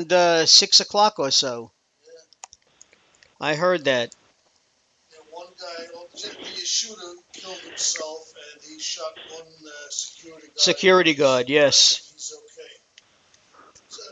around 6 o'clock or so. Yeah. I heard that. And one guy, the shooter, killed himself, and he shot one security guard, Security guard, but I think yes. he's okay. So,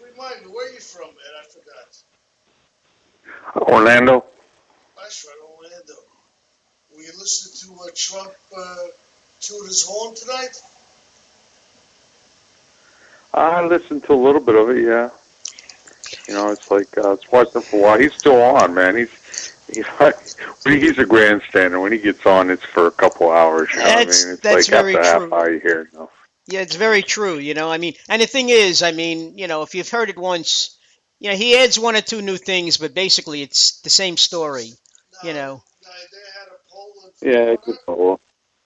remind me, where are you from, Ed? I forgot. Orlando. That's right, Orlando. Were you listening to Trump toot his horn tonight? I listened to a little bit of it. Yeah, it's like it's watching for a while. He's still on, man. He's he's a grandstander. When he gets on, it's for a couple hours. You know what I That's mean? It's that's like very after a half true. hour, you hear. Yeah, it's very true. I mean, and the thing is, I mean, if you've heard it once, he adds one or two new things, but basically it's the same story. You Now, know. now they had a poll in Yeah, it's Florida. just cool.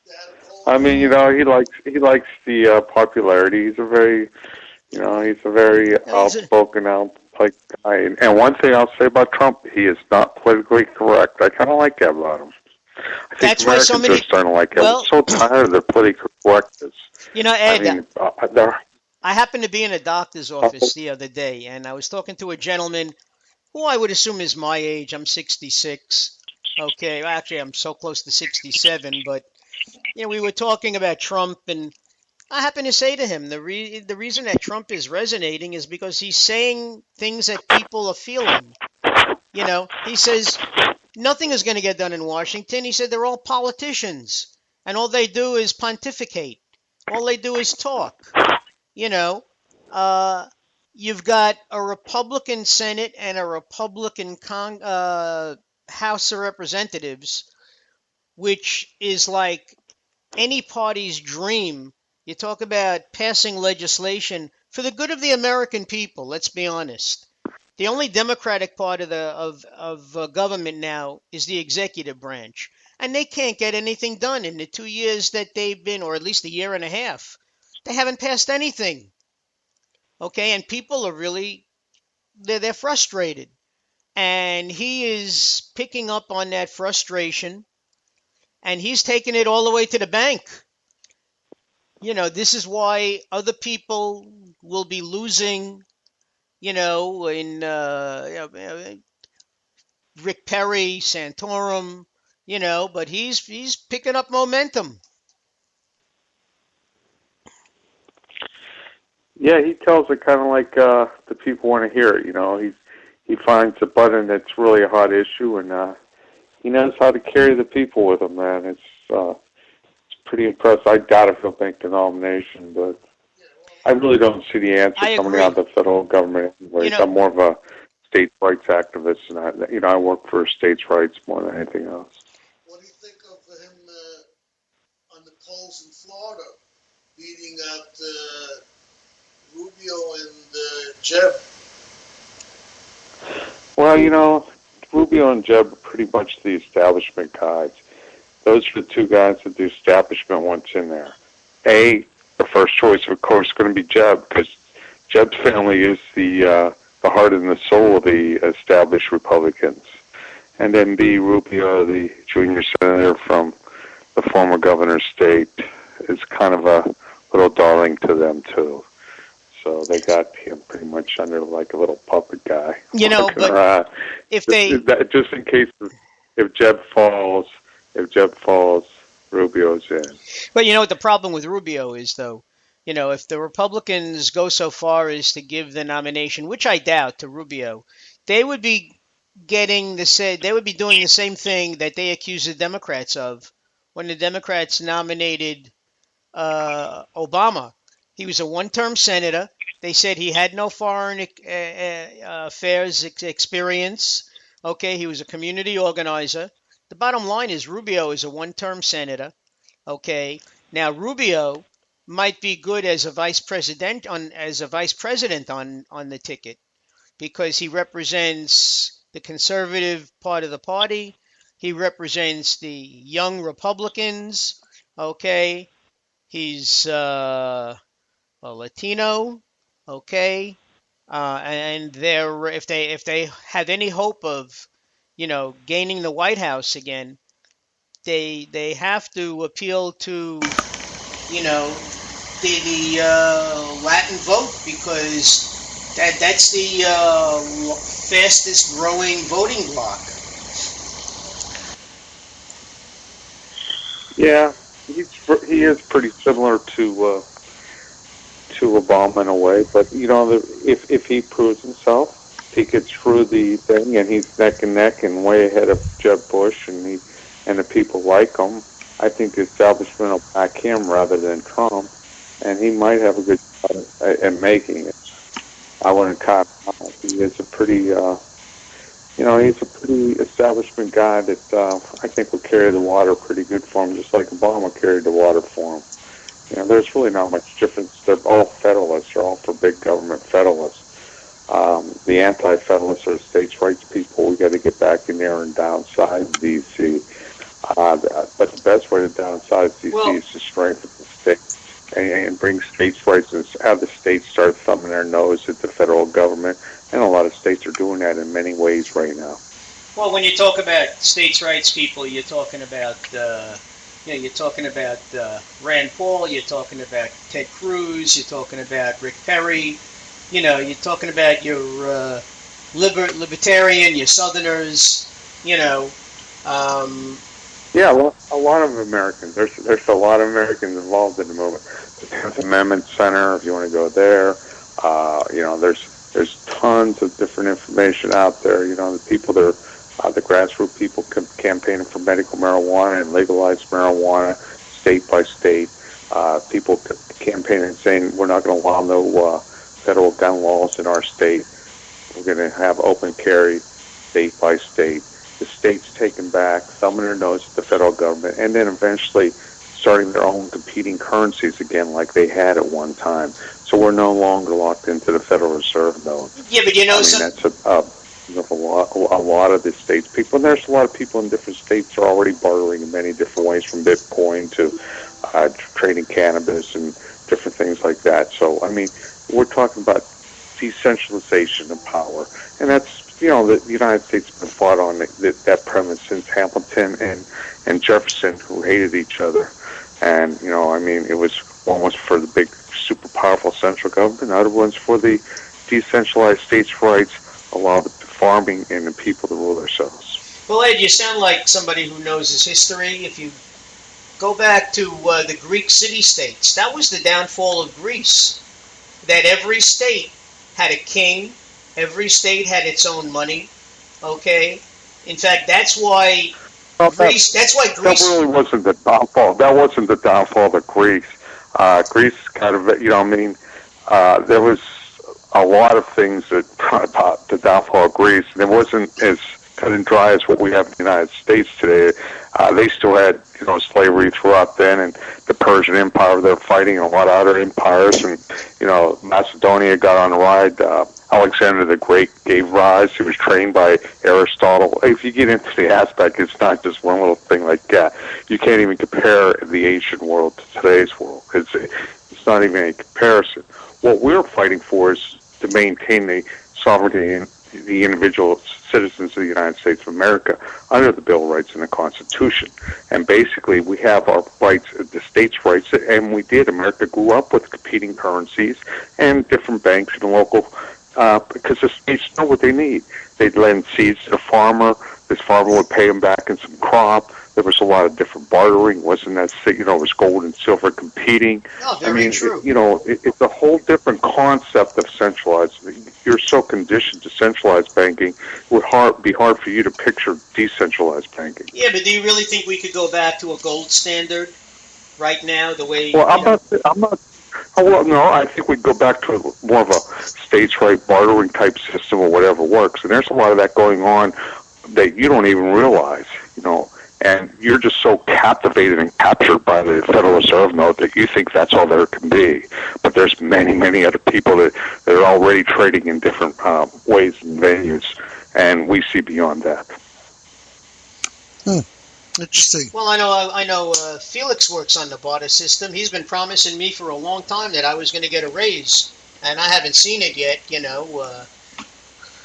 They had a poll in I mean, Florida. he likes the popularity. He's a very He's a, outspoken, out like guy. And one thing I'll say about Trump, he is not politically correct. I kind of like that about him. I think that's why so Americans are many. starting to like it. We're Well, so tired of the political correctness. I Ed, mean, they're, I happened to be in a doctor's office the other day, and I was talking to a gentleman who I would assume is my age. I'm 66. Okay, well, actually, I'm so close to 67, but we were talking about Trump, and I happen to say to him the reason that Trump is resonating is because he's saying things that people are feeling. He says nothing is going to get done in Washington. He said they're all politicians, and all they do is pontificate. All they do is talk. You know, uh, you've got a Republican Senate and a Republican House of Representatives, which is like any party's dream. You talk about passing legislation for the good of the American people. Let's be honest. The only Democratic part of government now is the executive branch, and they can't get anything done in the 2 years that they've been, or at least a year and a half. They haven't passed anything. Okay, and people are really they're frustrated, and he is picking up on that frustration, and he's taking it all the way to the bank. This is why other people will be losing. In Rick Perry, Santorum. But he's picking up momentum. yeah, he tells it kind of like the people want to hear it. He finds a button that's really a hot issue, and he knows how to carry the people with him, man. It's pretty impressive. I doubt if he'll make the nomination, but Yeah, well, I really don't see the answer I coming out agree. of the federal government. You Anyways, know, I'm more of a states' rights activist, and I work for states' rights more than anything else. what do you think of him on the polls in Florida, beating out Rubio and Jeb? Well, Rubio and Jeb are pretty much the establishment guys. Those are the two guys that the establishment wants in there. The first choice, of course, is going to be Jeb, because Jeb's family is the heart and the soul of the established Republicans. And then B, Rubio, the junior senator from the former governor's state, is kind of a little darling to them, too. So they got him pretty much under like a little puppet guy walking but around. if they, Just in case if Jeb falls, if Jeb falls, Rubio's in. but what the problem with Rubio is, though, if the Republicans go so far as to give the nomination, which I doubt, to Rubio, they would be they would be doing the same thing that they accuse the Democrats of when the Democrats nominated Obama. He was a one-term senator. They said he had no foreign affairs experience. Okay, he was a community organizer. The bottom line is Rubio is a one-term senator. Okay, now Rubio might be good as a vice president on the ticket because he represents the conservative part of the party. He represents the young Republicans. Okay, he's a Latino, okay, and they're if they have any hope of gaining the White House again, they have to appeal to you know the Latin vote because That's the fastest growing voting bloc. Yeah, he is pretty similar to Obama in a way, but if he proves himself, if he gets through the thing, and he's neck and neck and way ahead of Jeb Bush, and the people like him, I think the establishment will back him rather than Trump, and he might have a good shot at making it. I wouldn't count him out. He is a pretty, he's a pretty establishment guy that I think will carry the water pretty good for him, just like Obama carried the water for him. There's really not much difference. They're all federalists. They're all for big government federalists. The anti-federalists are states' rights people. We got to get back in there and downsize D.C. But the best way to downsize D.C. is to strengthen the states and bring states' rights and have the states start thumbing their nose at the federal government. And a lot of states are doing that in many ways right now. Well, when you talk about states' rights people, you're talking about Rand Paul, you're talking about Ted Cruz, you're talking about Rick Perry, you're talking about your libertarian, your Southerners, Yeah, well, a lot of Americans. There's a lot of Americans involved in the movement. The 10th Amendment Center, if you want to go there, there's tons of different information out there. The people that are the grassroots people campaigning for medical marijuana and legalized marijuana, state by state. People campaigning saying we're not going to allow no federal gun laws in our state. We're going to have open carry, state by state. The states taken back, thumbing their nose at the federal government, and then eventually starting their own competing currencies again like they had at one time. So we're no longer locked into the Federal Reserve note. Yeah, but that's a lot of the states people, and there's a lot of people in different states are already bartering in many different ways, from Bitcoin to trading cannabis and different things like that. So, we're talking about decentralization of power, and that's the United States has been fought on that premise since Hamilton and Jefferson, who hated each other. And it was one was for the big, super powerful central government, other ones for the decentralized states' rights, allow the farming and the people to rule themselves. Well, Ed, you sound like somebody who knows his history. If you go back to the Greek city-states, that was the downfall of Greece. That every state had a king. Every state had its own money, okay? In fact, that's why Greece... That really wasn't the downfall. That wasn't the downfall of Greece. Greece kind of, there was a lot of things that about the downfall of Greece, and it wasn't as cut and dry as what we have in the United States today. They still had, slavery throughout then, and the Persian Empire, they're fighting a lot of other empires, and, Macedonia got on the ride. Alexander the Great gave rise. He was trained by Aristotle. If you get into the aspect, it's not just one little thing like that. You can't even compare the ancient world to today's world. It's not even a comparison. What we're fighting for is to maintain the sovereignty and the individual citizens of the United States of America under the Bill of Rights and the Constitution. And basically, we have our rights, the states' rights, and we did. America grew up with competing currencies and different banks and local, because the states know what they need. They'd lend seeds to the farmer. This farmer would pay them back in some crop. There was a lot of different bartering. Wasn't that, it was gold and silver competing. Oh, very true. It's a whole different concept of centralized. You're so conditioned to centralized banking, it would be hard for you to picture decentralized banking. Yeah, but do you really think we could go back to a gold standard right now, the way... Well, I'm not. Oh, well, no, I think we'd go back to more of a states' right bartering type system or whatever works. And there's a lot of that going on that you don't even realize, and you're just so captivated and captured by the Federal Reserve note that you think that's all there can be. But there's many, many other people that are already trading in different ways and venues, and we see beyond that. Interesting. Well, I know Felix works on the barter system. He's been promising me for a long time that I was going to get a raise, and I haven't seen it yet,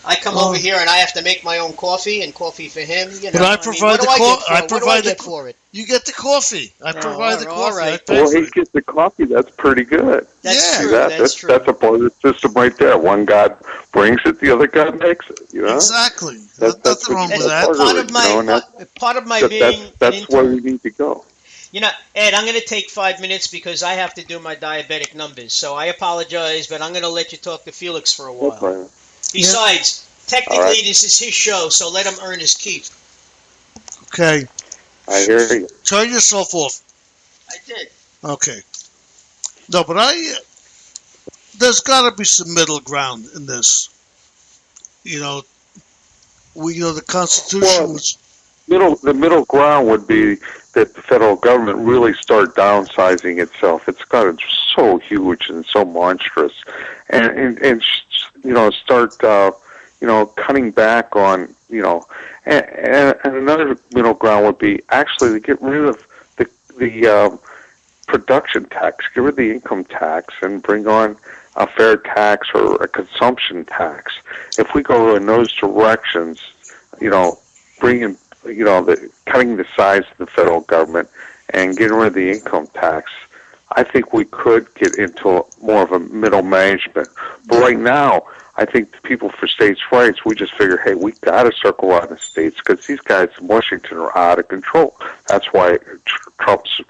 I come over here and I have to make my own coffee and coffee for him. You But know, I I mean, what provide do the I get co- for I it? What do I provide the get co- for it? You get the coffee. I Oh, provide the all coffee. I right. pay Well, for he it. gets the coffee. That's pretty good. That's Yeah, true. That's That's true. a part of the system right there. One guy brings it, the other guy makes it. You know, exactly. There's that's nothing what wrong with That's that's that. part of part it. of You know, my and part of my that, that's being an that's where we intern. need to go. You know, Ed, I'm going to take 5 minutes because I have to do my diabetic numbers. So I apologize, but I'm going to let you talk to Felix for a No while. problem. Yeah. Besides, All right, technically, this is his show, so let him earn his keep. Okay. I hear you. Turn yourself off. I did. Okay. No, but there's got to be some middle ground in this. You know, the Constitution Well, was. the middle ground would be that the federal government really start downsizing itself. It's gotten so huge and so monstrous, and start cutting back on and another middle ground would be actually to get rid of the production tax, get rid of the income tax, and bring on a fair tax or a consumption tax. If we go in those directions, bringing, cutting the size of the federal government and getting rid of the income tax, I think we could get into more of a middle management. But right now, I think the people for states' rights, we just figure, hey, we got to circle around the states because these guys in Washington are out of control. That's why Trump's,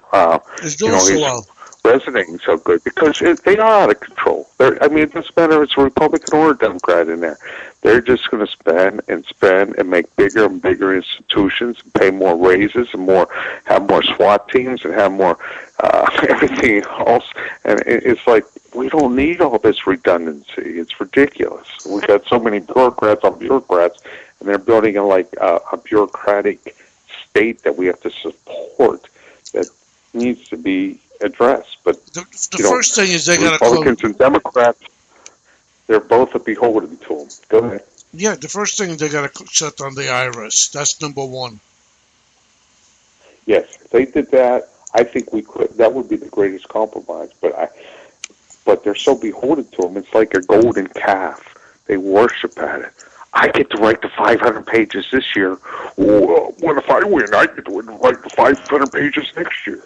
It's doing so he's well. resonating so good because they are out of control. It doesn't matter if it's a Republican or a Democrat in there. They're just going to spend and make bigger and bigger institutions, pay more raises and have more SWAT teams and have more everything else. And it's like we don't need all this redundancy. It's ridiculous. We've got so many bureaucrats on bureaucrats, and they're building a bureaucratic state that we have to support that needs to be addressed. But The first thing is they got to Republicans and Democrats, they're both beholden to them. Go ahead. Yeah, the first thing they got to shut down the IRS. That's number one. Yes, if they did that, I think we could. That would be the greatest compromise. But they're so beholden to them. It's like a golden calf. They worship at it. I get to write the 500 pages this year. Well, if I win, I get to write the 500 pages next year.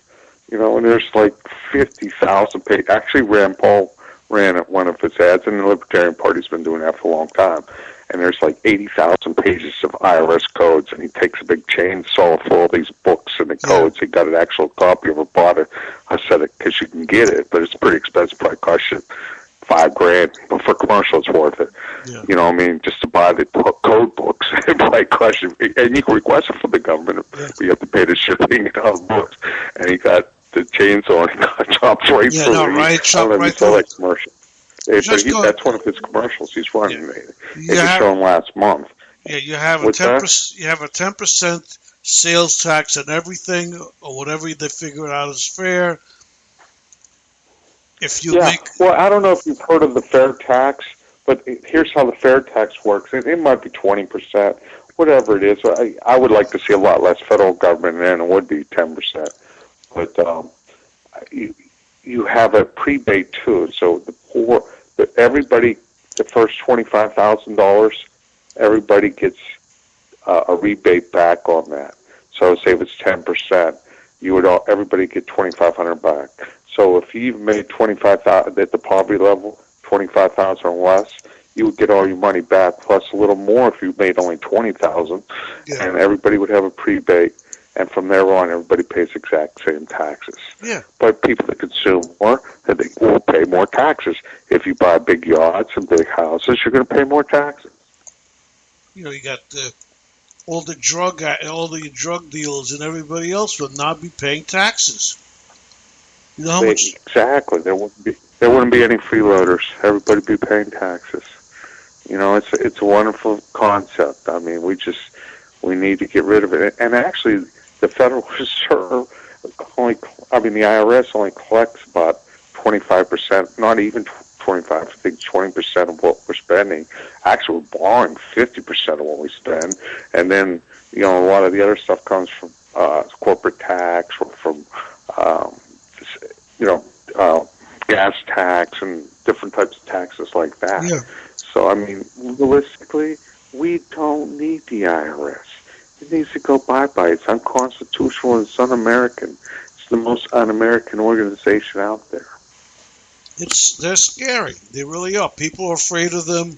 And there's like 50,000 pages. Actually, Rand Paul ran one of his ads, and the Libertarian Party's been doing that for a long time. And there's like 80,000 pages of IRS codes, and he takes a big chainsaw full of these books and the codes. He got an actual copy of it, bought it. I said it because you can get it, but it's pretty expensive. Probably cost you $5,000, but for commercial, it's worth it. Yeah. Just to buy the code books, it probably cost you, and you can request it from the government, but you have to pay the shipping and all the books. And he got the chainsaw and he got chopped right through. No, right, chopped right through. through. That commercial. That's one of his commercials he's running. Yeah. It was shown last month. Yeah, you have a 10%. You have a 10% sales tax on everything, or whatever they figure out is fair. If you make. Well, I don't know if you've heard of the fair tax, but here's how the fair tax works. It might be 20%, whatever it is. I would like to see a lot less federal government, and it would be 10%. But you have a prebate too. So everybody, the first $25,000, everybody gets a rebate back on that. So say if it's 10%, everybody get $2,500 back. So if you made 25,000 at the poverty level, 25,000 or less, you would get all your money back plus a little more if you made only 20,000, and everybody would have a prebate. And from there on, everybody pays exact same taxes. Yeah. But people that consume more, they will pay more taxes. If you buy big yachts and big houses, you're going to pay more taxes. You got all the drug dealers and everybody else will not be paying taxes. You know how much? Exactly. There wouldn't be any freeloaders. Everybody would be paying taxes. It's a wonderful concept. I mean, we need to get rid of it. And actually, the Federal Reserve the IRS only collects about 25%, not even 25, I think 20% of what we're spending. Actually, we're borrowing 50% of what we spend. And then, a lot of the other stuff comes from corporate tax or from, gas tax and different types of taxes like that. Yeah. So, I mean, realistically, we don't need the IRS. It needs to go bye-bye. It's unconstitutional and it's un-American. It's the most un-American organization out there. They're scary. They really are. People are afraid of them.